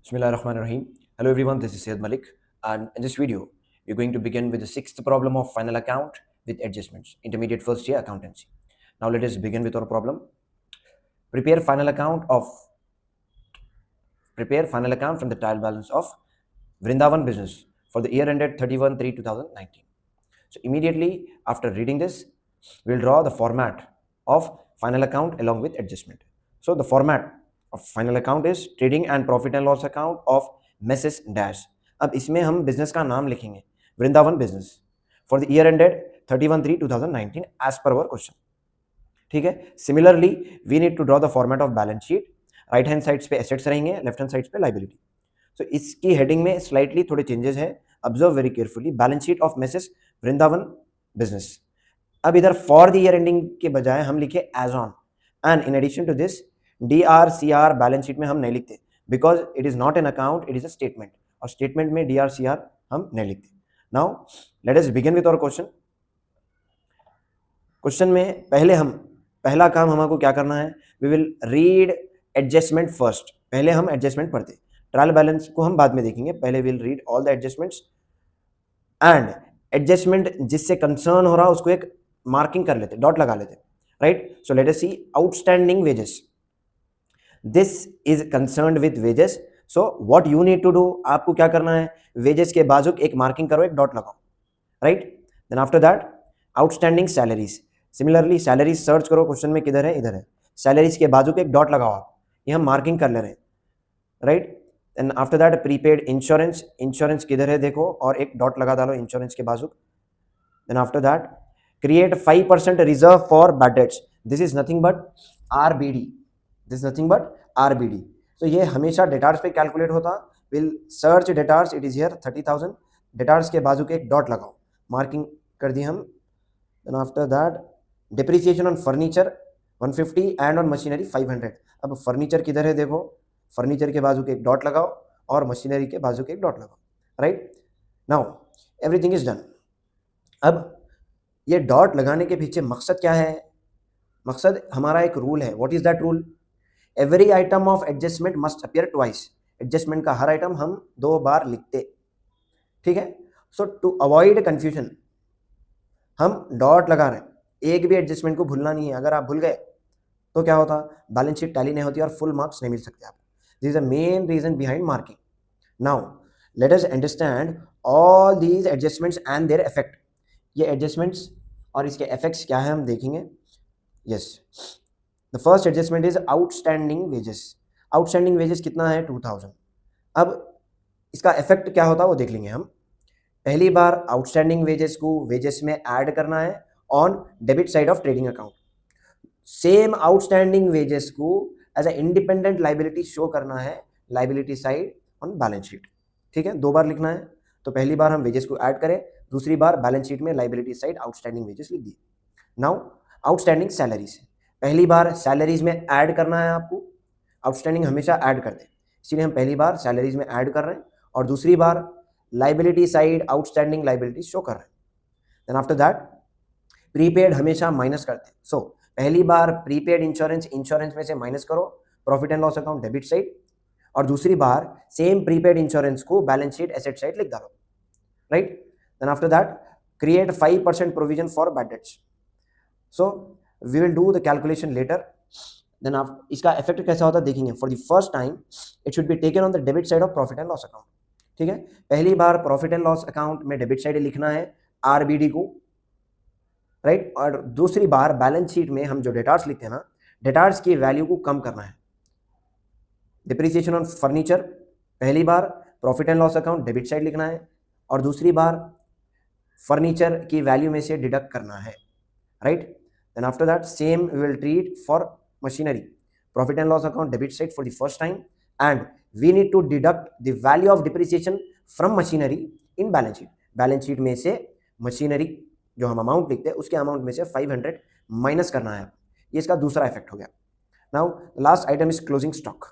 Bismillahirrahmanirrahim. Hello everyone, this is Syed Malik, and in this video, we're going to begin with the sixth problem of final account with adjustments, intermediate first year accountancy. Now let us begin with our problem. Prepare final account from the trial balance of Vrindavan business for the year ended 31/3/2019. So immediately after reading this, we'll draw the format of final account along with adjustment. So the format of final account is trading and profit and loss account of Mrs. Dash. अब इसमें हम business का नाम लिखेंगे Vrindavan business for the year ended 31/3/2019 as per our question. ठीक है. Similarly we need to draw the format of balance sheet. Right hand sides पे assets रहेंगे, लेफ्ट हैंड साइड्स पे लाइबिलिटी. सो इसकी हेडिंग में स्लाइटली थोड़े चेंजेस है. Observe very carefully. Balance sheet of Mrs Vrindavan business. अब इधर फॉर द ईयर एंडिंग के बजाय हम लिखे as on. And in addition to this DRCR balance sheet में हम नहीं लिखते because it is not an account, it is a statement. और स्टेटमेंट में DRCR हम नहीं लिखते. Now let us begin with our question. Question में पहला काम हमको क्या करना है. We will read adjustment first. पहले हम एडजस्टमेंट पढ़ते. ट्रायल बैलेंस को हम बाद में देखेंगे. पहले will read all the adjustments and adjustment जिससे कंसर्न हो रहा उसको एक मार्किंग कर लेते, डॉट लगा लेते. Right. So let us see outstanding wages. This is concerned with wages. So what you need to do, आपको क्या करना है, वेजेस के बाजू एक मार्किंग करो, एक डॉट लगाओ. Right. Then after that outstanding salaries. Similarly salaries search करो, क्वेश्चन में किधर है, इधर है. सैलरीज के बाजू के एक डॉट लगाओ आप. ये हम मार्किंग कर ले रहे हैं. Right. And after that prepaid insurance. Insurance किधर है देखो, और एक डॉट लगा डालो इंश्योरेंस के बाजू. Then after that create 5% reserve for bad debts. This is nothing but RBD. तो ये हमेशा डेटार्स पे कैलकुलेट होता. Will search debtors, it is here 30,000. Debtors के बाजू के एक डॉट लगाओ, मार्किंग कर दी हम. Then after that depreciation on furniture 150 and on machinery 500. अब फर्नीचर किधर है देखो, फर्नीचर के बाजू के एक डॉट लगाओ और मशीनरी के बाजू के एक डॉट लगाओ. Right. Now everything is done. अब ये डॉट लगाने के पीछे मकसद क्या है. मकसद हमारा एक रूल है. What is that rule. Every item of adjustment must appear twice. Adjustment का हर आइटम हम 2 बार लिखते. ठीक है. सो टू अवॉइड कंफ्यूजन हम डॉट लगा रहे हैं. एक भी एडजस्टमेंट को भूलना नहीं है. अगर आप भूल गए तो क्या होता, बैलेंस शीट टैली नहीं होती और फुल मार्क्स नहीं मिल सकते आप. This is the main reason behind marking. Now let us understand all these adjustments and their effect. ये एडजस्टमेंट्स और इसके इफेक्ट्स क्या है हम देखेंगे. Yes. The first adjustment is outstanding wages. Outstanding wages कितना है, 2000. अब इसका इफेक्ट क्या होता है वो देख लेंगे हम. पहली बार आउटस्टैंडिंग वेजेस को वेजेस में ऐड करना है on debit side of trading account. Same outstanding wages को as a independent liability show करना है liability side on balance sheet. ठीक है. 2 बार लिखना है. तो पहली बार हम वेजेस को ऐड करें, दूसरी बार बैलेंस शीट में लाइबिलिटी साइड आउटस्टैंडिंग वेजेस लिख दिए. Now outstanding salaries. पहली बार सैलरीज में ऐड करना है आपको. आउटस्टैंडिंग हमेशा ऐड करते हैं, इसीलिए हम पहली बार सैलरीज में ऐड कर रहे हैं और दूसरी बार liability side outstanding liability show कर रहे हैं. देन आफ्टर दैट प्रीपेड हमेशा माइनस करते हैं. सो पहली बार प्रीपेड इंश्योरेंस में से माइनस करो profit and loss account debit side, और दूसरी बार सेम प्रीपेड इंश्योरेंस को बैलेंस शीट एसेट साइड लिख डालो. Right. Then after that create 5% provision for bad debts. So we will do the calculation later. Then आप इसका effect कैसा होता है देखेंगे. For the first time it should be taken on the debit side of profit and loss account. ठीक है. पहली बार प्रॉफिट एंड लॉस अकाउंट में डेबिट साइड लिखना है RBD को. राइट. और दूसरी बार बैलेंस शीट में हम जो डेटार्स लिखते हैं ना, डेटार्स की वैल्यू को कम करना है. डिप्रिसिएशन ऑन फर्नीचर पहली बार profit and loss account debit side लिखना है और दूसरी बार फर्नीचर की वैल्यू में से डिडक्ट करना है. Right. Then after that same we will treat for machinery. Profit and loss account debit side for the first time and we need to deduct the value of depreciation from machinery in balance sheet. Balance sheet में से machinery जो हम amount लिखते हैं उसके amount में से 500 minus करना है. ये इसका दूसरा इफेक्ट हो गया. Now last item is closing stock.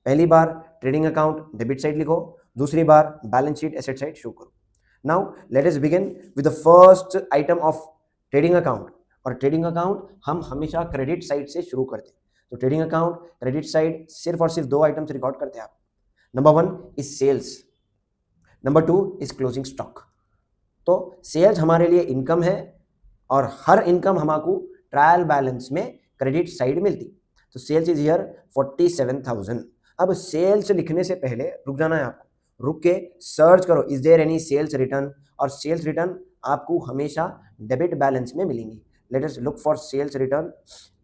पहली बार ट्रेडिंग अकाउंट डेबिट साइड लिखो, दूसरी बार balance sheet asset side show करो. Now let us begin with the first item of trading account. और ट्रेडिंग अकाउंट हम हमेशा क्रेडिट साइड से शुरू करते हैं. तो ट्रेडिंग अकाउंट क्रेडिट साइड सिर्फ और सिर्फ 2 आइटम्स रिकॉर्ड करते हैं आप. Number 1 is sales, number 2 is closing stock. तो सेल्स हमारे लिए इनकम है और हर इनकम हमको ट्रायल बैलेंस में क्रेडिट साइड मिलती। तो सेल्स इज हियर 47,000। अब सेल्स लिखने से पहले रुक जाना है आपको, रुक के सर्च करो is there any sales return, और सेल्स रिटर्न आपको हमेशा डेबिट बैलेंस में मिलेंगी। Let us look for sales return,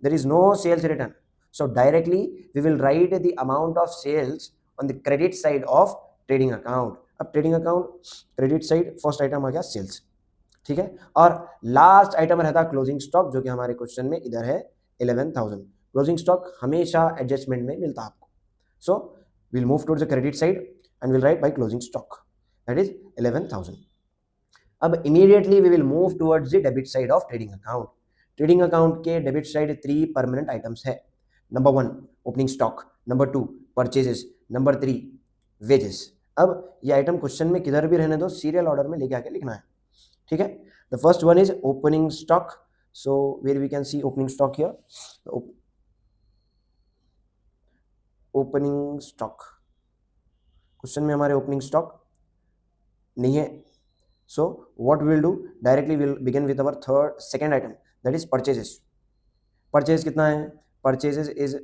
there is no sales return, so directly we will write the amount of sales on the credit side of trading account। अब trading account credit side first item आ गया sales, ठीक है, और last item रहता closing stock जो कि हमारे क्वेश्चन में इधर है 11,000। क्लोजिंग स्टॉक हमेशा एडजस्टमेंट में मिलता आपको। So will move towards the credit side and will write by closing stock that is 11,000। अब immediately we will move towards the debit side of trading account. Trading account के debit side 3 permanent items है। Number 1 opening stock, number 2 purchases, number 3 wages. अब ये item question में किधर भी रहने दो, सीरियल ऑर्डर में लेके आके लिखना है, ठीक है। The first one is opening stock, so where we can see opening stock here, opening stock question में हमारे ओपनिंग स्टॉक नहीं है। So what we will do, directly will begin with our second item that is purchases. Purchase कितना है, purchases is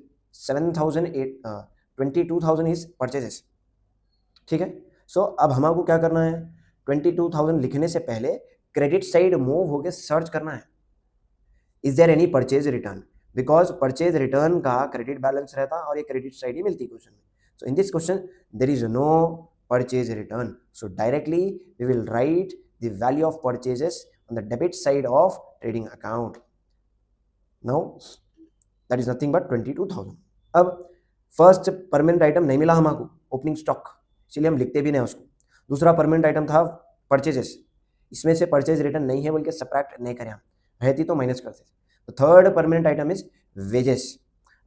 22,000 is purchases, ठीक है। सो अब हमको क्या करना है, 22,000 लिखने से पहले क्रेडिट साइड मूव होके सर्च करना है is there any purchase return, because purchase return का क्रेडिट बैलेंस रहता और ये क्रेडिट साइड ही मिलती क्वेश्चन में। So in this question there is no purchase return, so directly we will write the value of purchases on the debit side of trading account. Now that is nothing but 22,000। अब first permanent item नहीं मिला हमको opening stock, इसलिए हम लिखते भी नहीं उसको। दूसरा परमानेंट आइटम था परचेजेस, इसमें से परचेज रिटर्न नहीं है बोल के सब्ट्रैक्ट नहीं करें हम, रहती तो माइनस करते। तो third permanent item is wages.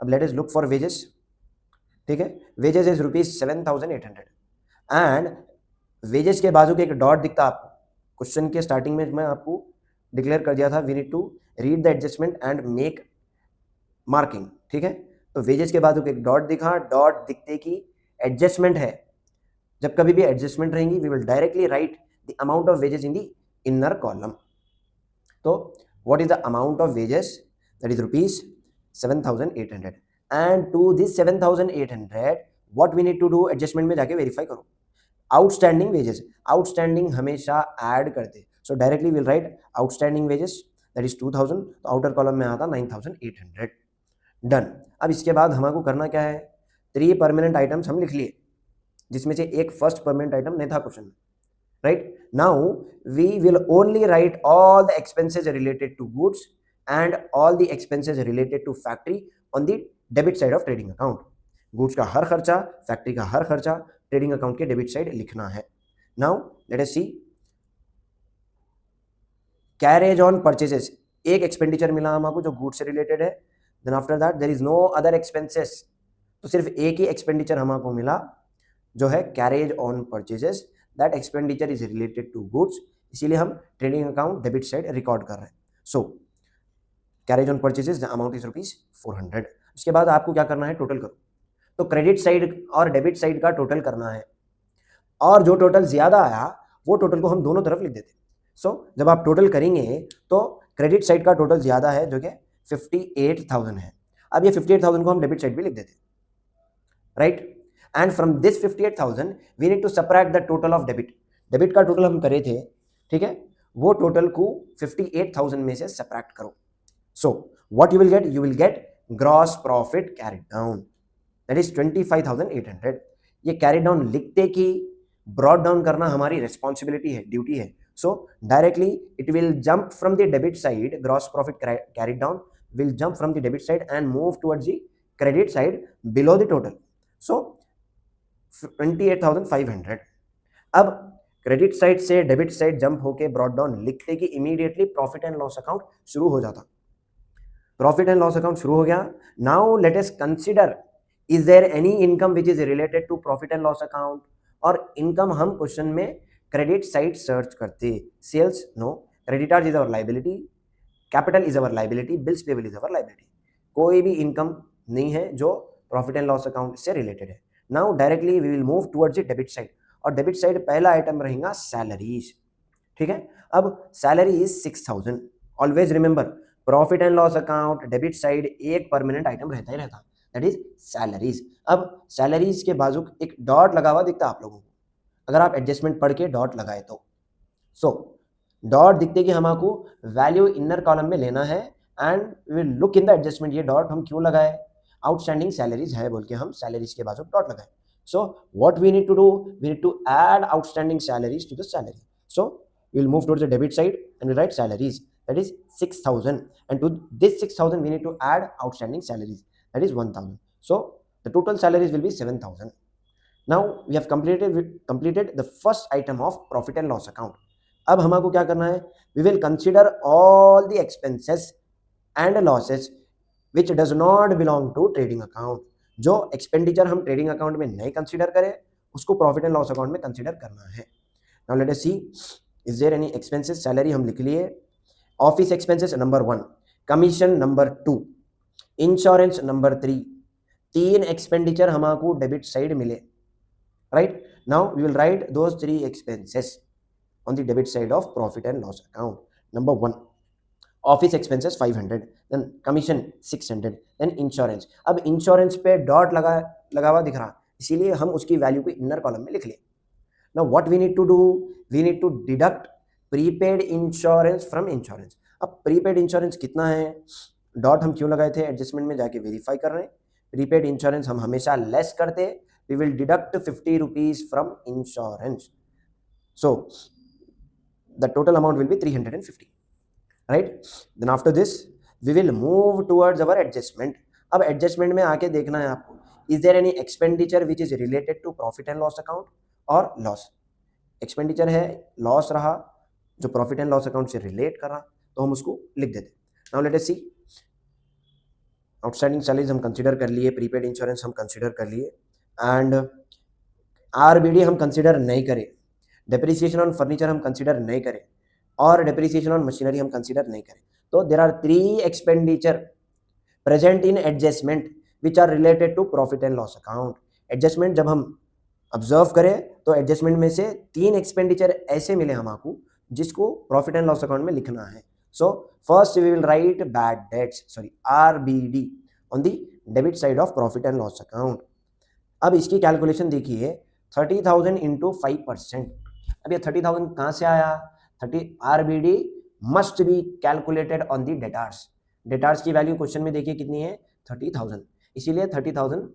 अब let us look for wages, ठीक है। वेजेस इज ₹7,800 एंड वेजेस के बाजू के एक डॉट दिखता आपको, क्वेश्चन के स्टार्टिंग में मैं आपको डिक्लेयर कर दिया था we need to read the adjustment and make marking, ठीक है। तो वेजेस के बाजू के एक डॉट दिखा, डॉट दिखते की एडजस्टमेंट है। जब कभी भी एडजस्टमेंट रहेंगी we will directly write the amount of wages in the inner column. तो what is the amount of wages, that is ₹7,800 and to this 7,800 what we need to do, adjustment में जाके verify करो outstanding wages. Outstanding हमेशा add करते, so directly will write outstanding wages that is 2,000, तो outer column में आता 9,800। Done. अब इसके बाद हमको करना क्या है, 3 परमानेंट आइटम्स हम लिख लिए जिसमें से एक फर्स्ट परमानेंट आइटम नहीं था क्वेश्चन में, right. Now we will only write all the expenses related to goods and all the expenses related to factory on the debit side of trading account. Goods का हर खर्चा, factory का हर खर्चा trading account के debit side लिखना है। Now let us see carriage on purchases, एक एक्सपेंडिचर मिला हमको जो गुड्स से रिलेटेड है, then after that there is no other expenses, तो सिर्फ एक ही एक्सपेंडिचर हमको मिला जो है carriage on purchases, that expenditure is related to goods, इसीलिए हम trading account debit side record कर रहे हैं। So carriage on purchases the amount is ₹400। उसके बाद आपको क्या करना है, टोटल करो। तो क्रेडिट साइड और डेबिट साइड का टोटल करना है और जो टोटल ज्यादा आया वो टोटल को हम दोनों तरफ लिख देते। सो जब आप टोटल करेंगे तो क्रेडिट साइड का टोटल ज्यादा है जो कि 58,000 है। अब ये 58,000 को हम डेबिट साइड पे लिख देते, right. And from this 58,000 we need to subtract the total of debit. Debit का टोटल हम करे थे, ठीक है, वो टोटल को 58,000 में से सबट्रैक्ट करो। सो what you will get gross profit carried down that is 25,800। ये कैरिड डाउन लिखते कि ब्रॉड डाउन करना हमारी रिस्पॉन्सिबिलिटी है, ड्यूटी है। सो directly it will jump from the debit side, gross profit carried down will jump from the debit side and move towards the credit side below the total. So 28,500। अब credit side से debit side jump होके brought down लिखते कि immediately profit and loss account शुरू हो जाता। Profit and loss account शुरू हो गया। Now let us consider is there any income which is related to profit and loss account, और इनकम हम क्वेश्चन में क्रेडिट साइड सर्च करते। Sales no, creditors is our liability, capital is our liability, bills payable is our liability. कोई भी income नहीं है जो profit and loss account से रिलेटेड है। Now directly we will move towards the debit side, और डेबिट साइड पहला आइटम रहेगा सैलरीज, ठीक है। अब salary is 6000। Always remember, profit and loss account debit side एक परमानेंट आइटम रहता ही रहता, दैट इज सैलरीज। अब सैलरीज के बाजू एक डॉट लगा हुआ दिखता है आप लोगों को, अगर आप एडजस्टमेंट पढ़ के डॉट लगाए तो। सो डॉट दिखते कि हमको वैल्यू इनर कॉलम में लेना है, and we will look in the adjustment. ये डॉट हम क्यों लगाए, आउटस्टैंडिंग सैलरीज है बोल के हम सैलरीज के बाजू डॉट लगाए। So what we need to do, we need to add outstanding salaries to the salary. So we will move towards the debit side and we write salaries, that is 6000, and to this 6000 we need to add outstanding salaries, that is 1000. So the total salaries will be 7000. Now we have completed the first item of profit and loss account. अब हमको क्या करना है, we will consider all the expenses and losses which does not belong to trading account. जो expenditure हम trading account में नहीं consider करें उसको प्रॉफिट एंड लॉस अकाउंट में कंसीडर करना है। Now let us see, is there any expenses. Salary हम लिख लिए, office expenses number 1, commission number 2, insurance number 3, 3 expenditure हमको डेबिट साइड मिले, right. Now we will write those 3 expenses on the debit side of profit and loss account. Number 1, office expenses 500, then commission 600, then insurance. अब insurance पे dot लगा हुआ दिख रहा, इसीलिए हम उसकी वैल्यू को इनर कॉलम में लिख लिए। Now what we need to do, we need to deduct prepaid insurance from insurance. अब प्रीपेड इंश्योरेंस कितना है, डॉट हम क्यों लगाए थे, एडजस्टमेंट में जाके वेरीफाई कर रहे हैं। प्रीपेड इंश्योरेंस हम हमेशा लेस करते, we will deduct 50 rupees from insurance. So the total amount will be 350, right? Then after this we will move towards our adjustment. अब एडजस्टमेंट में आके देखना है आपको, is there any expenditure which is related to profit and loss account और loss. Expenditure है, loss रहा जो प्रॉफिट एंड लॉस अकाउंट से रिलेट कर रहा, तो हम उसको लिख देते। Now let us see, outstanding salaries हम कंसीडर कर लिए, प्रीपेड इंश्योरेंस हम कंसीडर कर लिए, एंड आरबीडी हम कंसीडर नहीं करें, डेप्रिसिएशन ऑन फर्नीचर हम कंसीडर नहीं करें, और डेप्रिसिएशन ऑन मशीनरी हम कंसीडर नहीं करें। तो there are 3 expenditure present in adjustment which are related to profit and loss account. Adjustment जब हम ऑब्जर्व करें तो एडजस्टमेंट में से 3 एक्सपेंडिचर ऐसे मिले हमको जिसको प्रॉफिट एंड लॉस अकाउंट में लिखना है। So first we will write bad debts, sorry RBD on the debit side of profit and loss account. अब इसकी कैलकुलेशन देखिए, 30,000 इंटू 5%। अब ये 30,000 कहाँ से आया, 30 RBD must be calculated on the debtors. Debtors की वैल्यू क्वेश्चन में देखिए कितनी है, 30,000, इसीलिए 30,000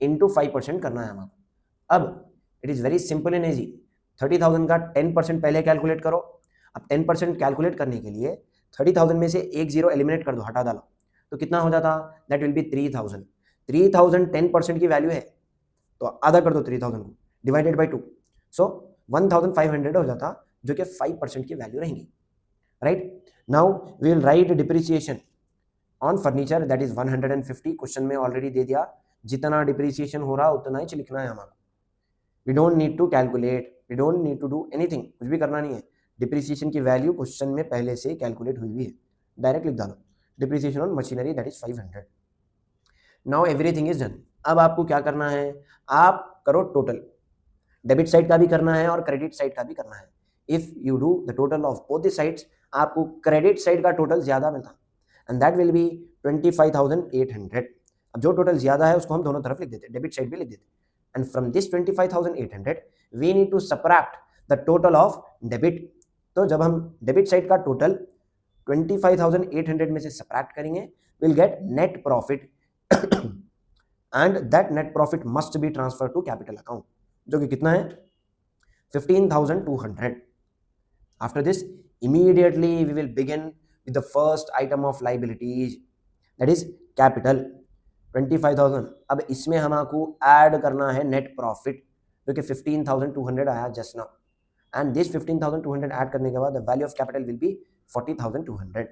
इंटू 5% करना है हमको। अब it is very simple and easy, 30,000 का 10% पहले कैलकुलेट करो। अब 10% कैलकुलेट करने के लिए 30,000 में से एक जीरो एलिमिनेट कर दो, हटा डालो, तो कितना हो जाता, दैट विल बी 3,000। 3,000 10% की वैल्यू है, तो आधा कर दो 3,000 को, डिवाइडेड बाई 2, सो 1,500 हो जाता, जो कि 5% की वैल्यू रहेंगी, right. Now we will write depreciation on furniture, that is 150। Question में ऑलरेडी दे दिया, जितना डिप्रिसिएशन हो रहा उतना ही लिखना है हमारा। We don't need to calculate, we don't need to do anything, कुछ भी करना नहीं है। डिप्रिसिएशन की वैल्यू क्वेश्चन में पहले से कैलकुलेट हुई हुई है, डायरेक्ट लिख डालो। Depreciation on machinery that is 500। Now everything is done. अब आपको क्या करना है, आप करो टोटल, डेबिट साइड का भी करना है और क्रेडिट साइड का भी करना है। If you do the total of both the sides, आपको क्रेडिट साइड का टोटल ज्यादा मिलता, एंड दैट विल बी 25,800। अब जो टोटल ज्यादा है उसको हम दोनों तरफ लिख देते, डेबिट साइड भी लिख देते, and from this 25,800 we need to subtract the total of debit. तो जब हम डेबिट साइड का टोटल 25,800 में से सबट्रैक्ट करेंगे, will get net profit, and that net profit must be transfer to capital account, जो कि कितना है, 15,200। After this immediately we will begin with the first item of liabilities, that is capital 25,000। अब इसमें हमको ऐड करना है नेट प्रॉफिट, जो कि 15,200 आया just now, and this 15,200 add करने के बाद the value of capital will be 40,200।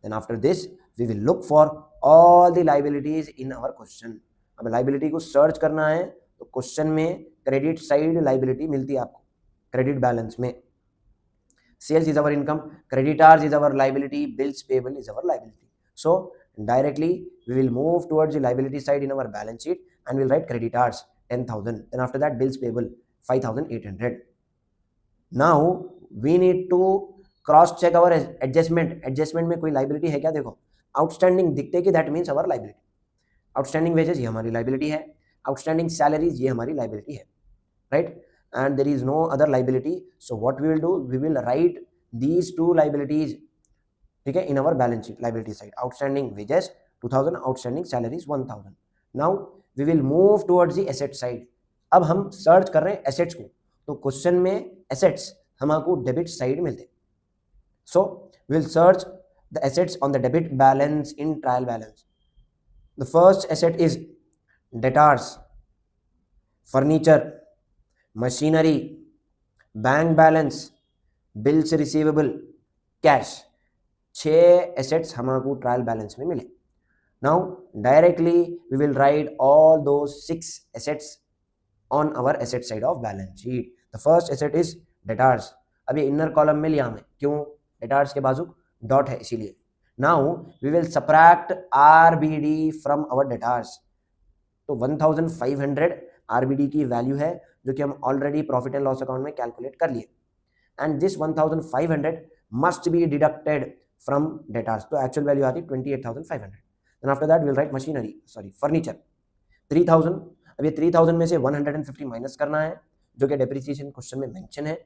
Then after this we will look for all the liabilities in our question. अब लाइबिलिटी को सर्च करना है, तो क्वेश्चन में क्रेडिट साइड लाइबिलिटी मिलती है आपको, क्रेडिट बैलेंस में sales is our income, creditors is our liability, bills payable is our liability. So directly we will move towards the liability side in our balance sheet and we'll write creditors, 10,000. Then after that, bills payable 5,800. Now we need to cross check our adjustment में कोई liability है क्या? देखो outstanding दिखते कि that means our liability. Outstanding wages ये हमारी liability है, आउटस्टैंडिंग सैलरीज ये हमारी लाइबिलिटी है, right? And there is no other liability. So what we will do, we will write these two liabilities, ठीक है, in our balance sheet. Liability side outstanding wages 2000, outstanding salaries 1000. Now we will move towards the asset side. अब हम search कर रहे हैं assets को, तो question में एसेट्स हमको डेबिट साइड मिलते. So we will search the assets on the debit balance in trial balance. The first asset is debtors, furniture, machinery, bank balance, bills receivable, cash. 6 assets हमको trial balance में मिले. Now directly we will write all those 6 assets on our asset side of balance sheet. The first asset is debtors. अभी inner column में लिया हमें, क्यों? Debtors के बाजू डॉट है इसीलिए. Now we will subtract RBD from our debtors. तो 1500 आरबीडी की वैल्यू है जो कि हम already profit and loss account में कैलकुलेट कर लिए. And this 1500 must be deducted from debtors. तो एक्चुअल वैल्यू आती है 28,500. Then after that will write machinery, sorry furniture 3000. अब ये 3000 में से 150 माइनस करना है जो कि डेप्रिसिएशन क्वेश्चन में मेंशन है.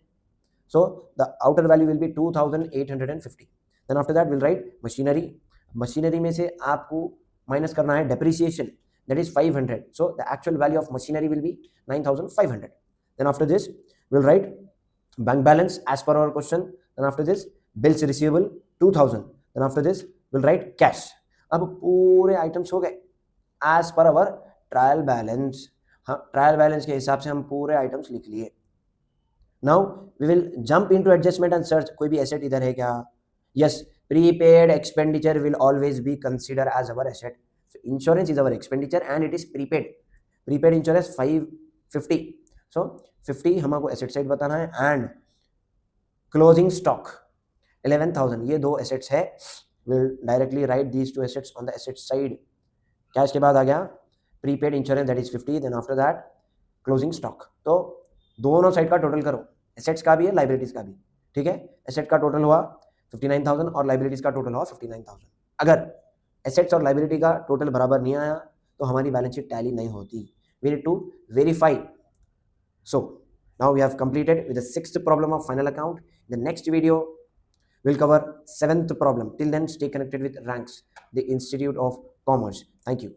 So the outer value will be 2,850. Then after that we'll write machinery. Machinery में से आपको माइनस करना है depreciation, that is 500. So the actual value of machinery will be 9,500. Then after this we'll write bank balance as per our question. Then after this bills receivable 2,000. Then after this we'll write cash. अब पूरे items हो गए as per our trial balance. हाँ, trial balance के हिसाब से हम पूरे आइटम्स लिख लिए. Now we will jump into adjustment and search. कोई भी asset इधर है क्या? Yes, prepaid expenditure will always be considered as our asset. So insurance is our expenditure and it is prepaid. Prepaid insurance 550. So 50 हमको asset side बताना है. And closing stock 11,000. ये दो assets है. We'll directly write these two assets on the asset side. Cash के बाद आ गया prepaid insurance, that is 50. Then after that closing stock. तो दोनों साइड का टोटल करो, एसेट्स का भी है लाइबिलिटीज का भी, ठीक है. एसेट का टोटल हुआ 59,000 और लाइबिलिटीज का टोटल हुआ 59,000. अगर एसेट्स और लाइबिलिटी का टोटल बराबर नहीं आया तो हमारी बैलेंस शीट टैली नहीं होती. We need to verify. So now we have completed with the 6th problem of final account. The next video will cover 7th problem. Till then stay connected with Ranks, the institute of commerce. Thank you.